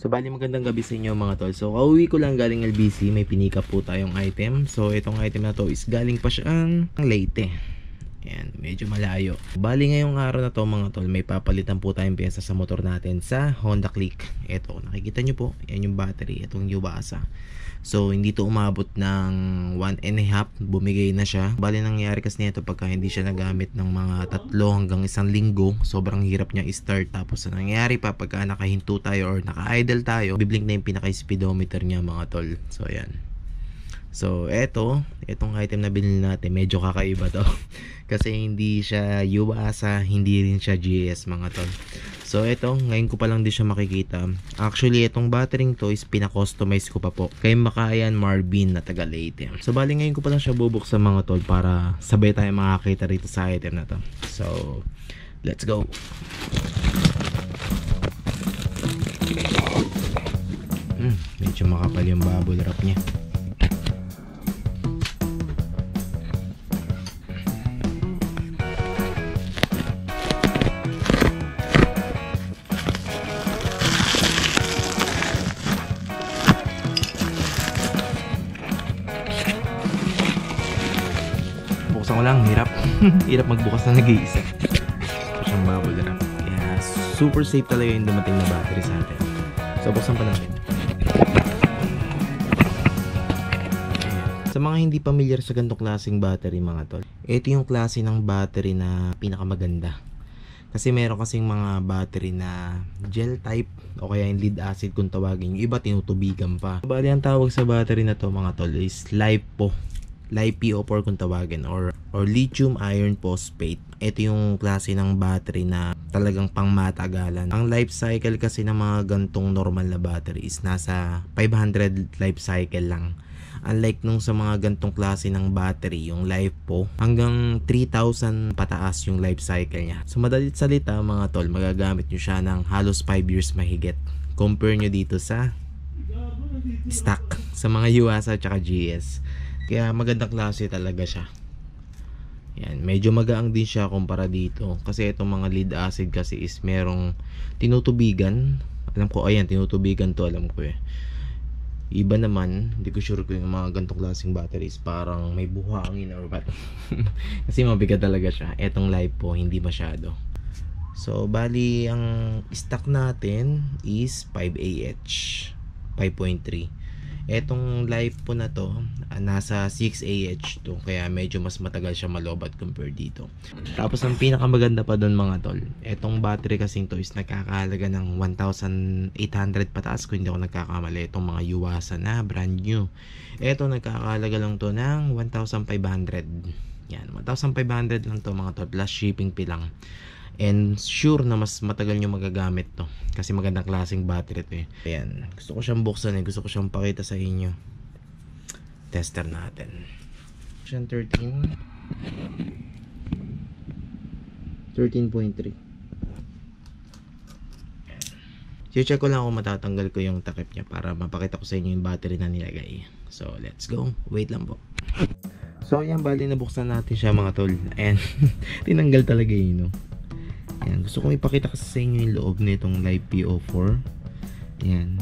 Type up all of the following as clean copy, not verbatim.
So bali magandang gabi sa inyo mga tol. So kauwi ko lang galing LBC, may pinika po tayong item. So itong item na to is galing pa siyang Leyte. Ayan, medyo malayo. Bali ngayong araw na to mga tol, may papalitan po tayong pyesa sa motor natin sa Honda Click. Ito, nakikita nyo po, yan yung battery, itong Yuasa. So hindi to umabot ng 1.5, bumigay na siya. Bali nangyari kasi nito pagka hindi siya nagamit ng mga 3 hanggang 1 linggo, sobrang hirap niya i-start. Tapos nangyari pa pagka nakahinto tayo or naka-idle tayo, biblink na yung pinaka-speedometer niya mga tol. So ayan. So etong item na binili natin, medyo kakaiba to. Kasi hindi siya Yuasa, hindi rin siya GS mga tol. So ngayon ko pa lang din siya makikita. Actually itong battery to is pina-customize ko pa po kay Makayan Marvin na taga Leyte. So bali ngayon ko pa lang siya bubuksan mga tol para sabay tayo makakita rito sa item na to. So let's go. Medyo makapal yung bubble wrap niya. Buksan ko lang, hirap. Hirap magbukas na nag-iisa. Siyang bubble wrap. Kaya super safe talaga yung dumating na battery sa atin. So buksan pa natin. Sa mga hindi familiar sa ganitong klaseng battery mga tol, ito yung klase ng battery na pinakamaganda. Kasi meron kasing mga battery na gel type o kaya yung lead acid kung tawagin. Yung iba tinutubigan pa. Bali ang tawag sa battery na to mga tol is LiPo. LiPo4 kung tawagin or lithium iron phosphate. Ito yung klase ng battery na talagang pangmatagalan. Ang life cycle kasi ng mga gantong normal na battery is nasa 500 life cycle lang. Unlike nung sa mga gantong klase ng battery, yung LiPo, hanggang 3,000 pataas yung life cycle niya. So madalit salita mga tol, magagamit nyo siya ng halos 5 years mahigit. Compare nyo dito sa stock, sa mga Yuasa at GS. Kaya magandang klase talaga siya. Yan, medyo magaang din siya kumpara dito. Kasi itong mga lead acid kasi is merong tinutubigan. Alam ko, ayan, tinutubigan to, alam ko eh. Iba naman, hindi ko sure kung yung mga gantong klaseng batteries parang may buhangin or what. Kasi mabigat talaga siya. Etong LiPo, hindi masyado. So, bali, ang stock natin is 5AH 5.3. Etong LiPo na to, nasa 6AH to, kaya medyo mas matagal siya malobat compare dito. Tapos ang pinakamaganda pa doon mga tol, etong battery kasing to is nagkakahalaga ng 1,800 pataas kung hindi ako nagkakamali. Etong mga Yuasa na brand new, eto nagkakahalaga lang to ng 1,500. Yan, 1,500 lang to mga tol, plus shipping fee lang. And sure na mas matagal nyo magagamit to kasi magandang klaseng battery to eh. Ayan, gusto ko siyang buksan eh, gusto ko siyang pakita sa inyo. Tester natin. Version 13.3. I-check ko lang kung matatanggal ko yung takip niya para mapakita ko sa inyo yung battery na nilagay. So let's go, wait lang po. So ayan, bali nabuksan natin siya mga tol. Ayan, tinanggal talaga yun no. Ayan, gusto kong ipakita kasi sa inyo yung loob nitong LiPo4. Ayan.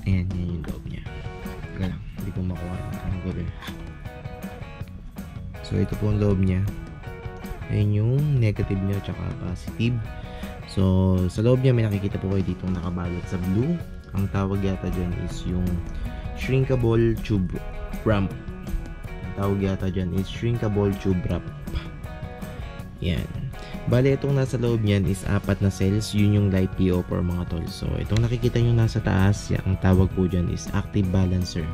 Ayan, yan yung loob niya. Teka lang, hindi ko makuha. Ano ko rin. So, ito po ang loob niya. Ayan yung negative niya tsaka positive. So, sa loob niya may nakikita po kayo dito nakabalot sa blue. Ang tawag yata dyan is yung shrinkable tube wrap. Ang tawag yata dyan is shrinkable tube wrap. Yan. Bale, itong nasa loob niyan is 4 na cells. Yun yung LiPo4 mga tol. So, itong nakikita nyo nasa taas, ang tawag po dyan is active balancer.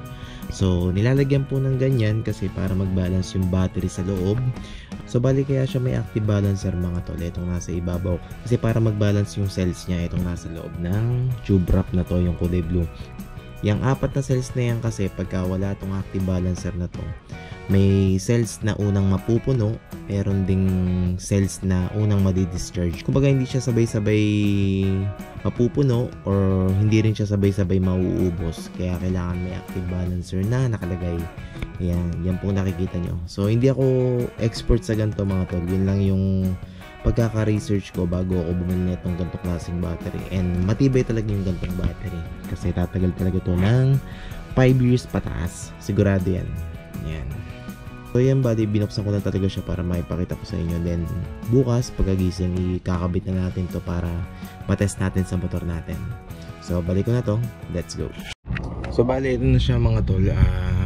So, nilalagyan po ng ganyan kasi para mag-balance yung battery sa loob. So, bali kaya siya may active balancer mga tol. Itong nasa ibabaw. Kasi para mag-balance yung cells niya, itong nasa loob ng tube wrap na to, yung kulay blue. Yung 4 na cells na yan kasi pagka wala itong active balancer na to, may cells na unang mapupuno, meron ding cells na unang madi-discharge. Kumbaga hindi siya sabay-sabay mapupuno or hindi rin siya sabay-sabay mauubos. Kaya kailangan may active balancer na nakalagay. Yan po nakikita nyo. So hindi ako expert sa ganito mga tol. Yun lang yung pagkaka-research ko bago ako bumili nitong ganitong klaseng battery, and matibay talaga yung ganitong battery kasi tatagal talaga to ng 5 years pataas, sigurado yan. So yan buddy, binuksan ko na talaga siya para maipakita ko sa inyo. Then bukas pagkagising ikakabit na natin to para matest natin sa motor natin. So balik ko na to, let's go. So bali ito na siya mga tol,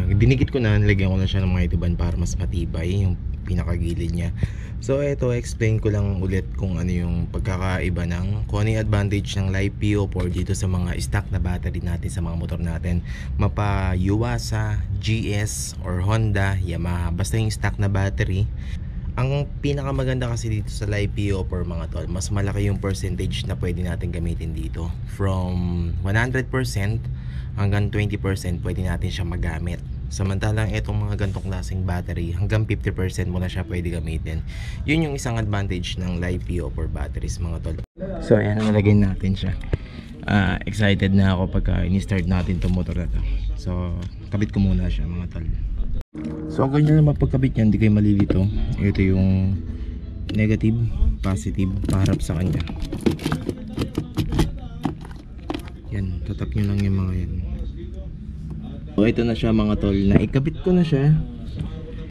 dinikit ko na, nilagyan ko na siya ng mga ituban para mas matibay yung pinakagilid niya. So ito, explain ko lang ulit kung ano yung pagkakaiba kung ano yung advantage ng Live PO4 dito sa mga stock na battery natin sa mga motor natin, mapa Yuasa, GS or Honda, Yamaha, basta yung stock na battery. Ang pinakamaganda kasi dito sa Live PO4 mga tol, mas malaki yung percentage na pwede natin gamitin dito. From 100% hanggang 20% pwede natin siya magamit. Samantalang itong mga gantong klaseng battery, hanggang 50% mo na siya pwede gamitin. Yun yung isang advantage ng Live PO4 batteries mga tol. So ayan, nalagay natin siya. Excited na ako pagka ini-start natin itong motor na to. So kabit ko muna siya mga tol. So ang ganyan naman pagkabit niya, hindi kayo malilito. Ito yung negative, positive, paharap sa kanya. Yan, tatap nyo lang yung mga yan. So ito na siya mga tol, naikabit ko na siya.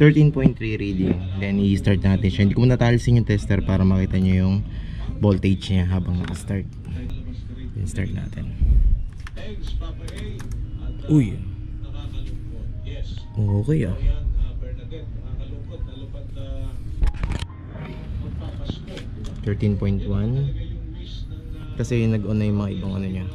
13.3 reading. Then i-start natin siya. Hindi ko muna talisin yung tester para makita nyo yung voltage niya habang naka-start. Then start natin. Uy, okay ah. .1 kasi nag-on na yung mga ibang ano niya.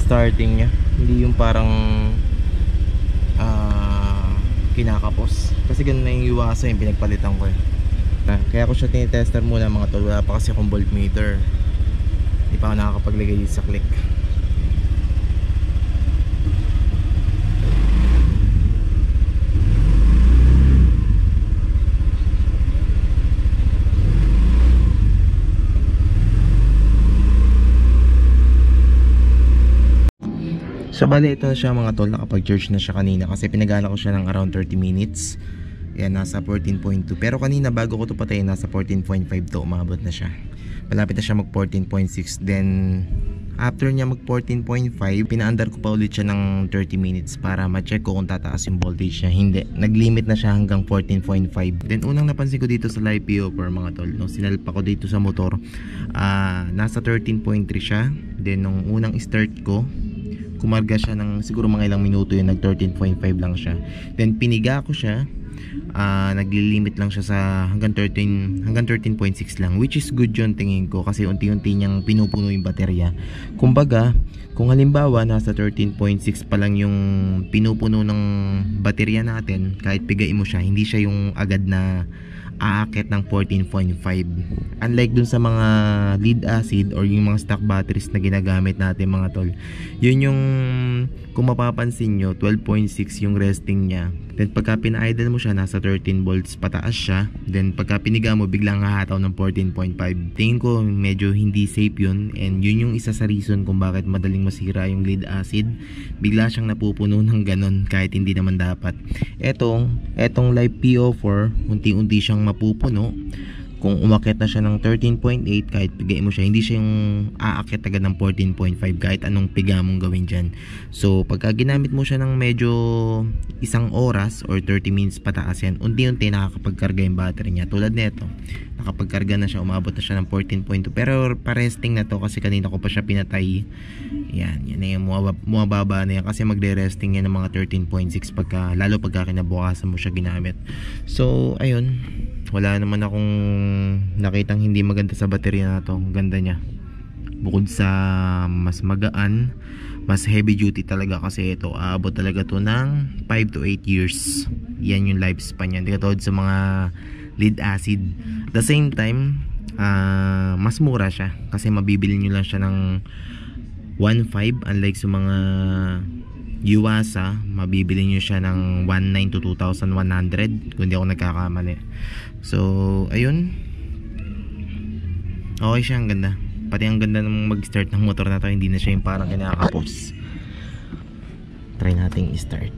Starting niya, hindi yung parang kinakapos kasi ganun na yung Yuasa yung pinagpalitan ko eh. Kaya ko siya tinitester muna mga tol, wala pa kasi akong voltmeter, hindi pa ako nakakapaglagay dito sa click. So bali ito na siya mga tol, nakapag-charge na siya kanina kasi pinagana ko siya ng around 30 minutes. Yan, nasa 14.2. Pero kanina bago ko ito patayin, nasa 14.5 to, umabot na siya. Malapit na siya mag 14.6. Then after niya mag 14.5, pinaandar ko pa ulit siya ng 30 minutes para ma-check ko kung tataas yung voltage niya. Hindi, nag-limit na siya hanggang 14.5. Then unang napansin ko dito sa Live PO4 mga tol, no, sinalpa ko dito sa motor, nasa 13.3 siya. Then nung unang start ko, kumarga siya ng siguro mga ilang minuto, yun nag 13.5 lang siya. Then piniga ko siya, naglilimit lang siya sa hanggang 13.6 lang, which is good yun tingin ko kasi unti-unti niyang pinupuno yung baterya. Kumbaga kung halimbawa nasa 13.6 pa lang yung pinupuno ng baterya natin, kahit pigain mo siya, hindi siya yung agad na aakit ng 14.5. Unlike dun sa mga lead acid or yung mga stock batteries na ginagamit natin mga tol, yun yung kung mapapansin nyo 12.6 yung resting nya. Then pagka pina-idle mo siya, nasa 13 volts pataas siya. Then pagka piniga mo, biglang hahataw ng 14.5. Tingin ko medyo hindi safe yun, and yun yung isa sa reason kung bakit madaling masira yung lead acid. Bigla siyang napupuno ng ganon kahit hindi naman dapat. Etong Live PO4, unti-unti siyang mapupuno. Kung umakit na siya ng 13.8, kahit pigain mo siya, hindi siya yung aakit agad ng 14.5 kahit anong piga mong gawin dyan. So pagka ginamit mo siya ng medyo isang oras or 30 minutes pataas yan, unti-unti nakakapagkarga yung battery niya. Tulad nito, nakapagkarga na siya, umabot na siya ng 14.2, pero pa-resting na to kasi kanina ko pa siya pinatay. Yan na yung mababa na yan kasi magre-resting yan ng mga 13.6 lalo pagka kinabukasan mo siya ginamit. So ayun, wala naman akong nakitang hindi maganda sa baterya na to. Ang ganda niya, bukod sa mas magaan, mas heavy duty talaga kasi ito aabot talaga to ng 5 to 8 years. Yan yung lifespan niya, hindi katulad sa mga lead acid. At the same time, mas mura siya kasi mabibili nyo lang siya ng 1.5, unlike sa mga Yuasa, mabibili nyo siya ng 1.9 to 2,100 kung di ako nagkakamali. So ayun, okay siya, ang ganda. Pati ang ganda ng mag-start ng motor na to, hindi na siya yung parang kinakapos. Try nating i-start.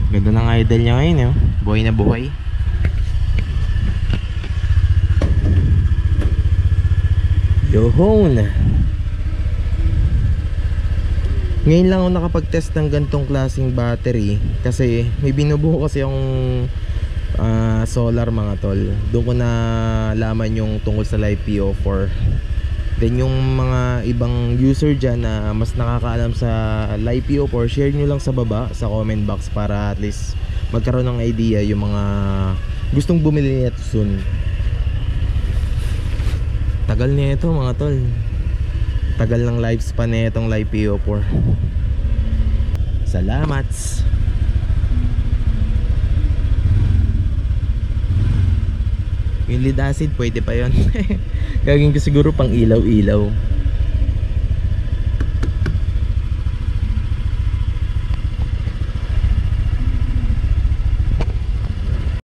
Ganda ng idle niya ngayon, eh. Buhay na buhay. Yohon! Ngayon lang ako nakapag-test ng gantong klaseng battery kasi may binubuo kasi yung solar, mga tol. Doon ko na laman yung tungkol sa LiPo4. Then yung mga ibang user dyan na mas nakakaalam sa LiPo4, share nyo lang sa baba sa comment box para at least magkaroon ng idea yung mga gustong bumili nito soon. Tagal niya ito, mga tol. Tagal ng lifespan na itong LiPo4. Salamat. Yung lead acid pwede pa yon. Gagawin ko siguro pang ilaw-ilaw.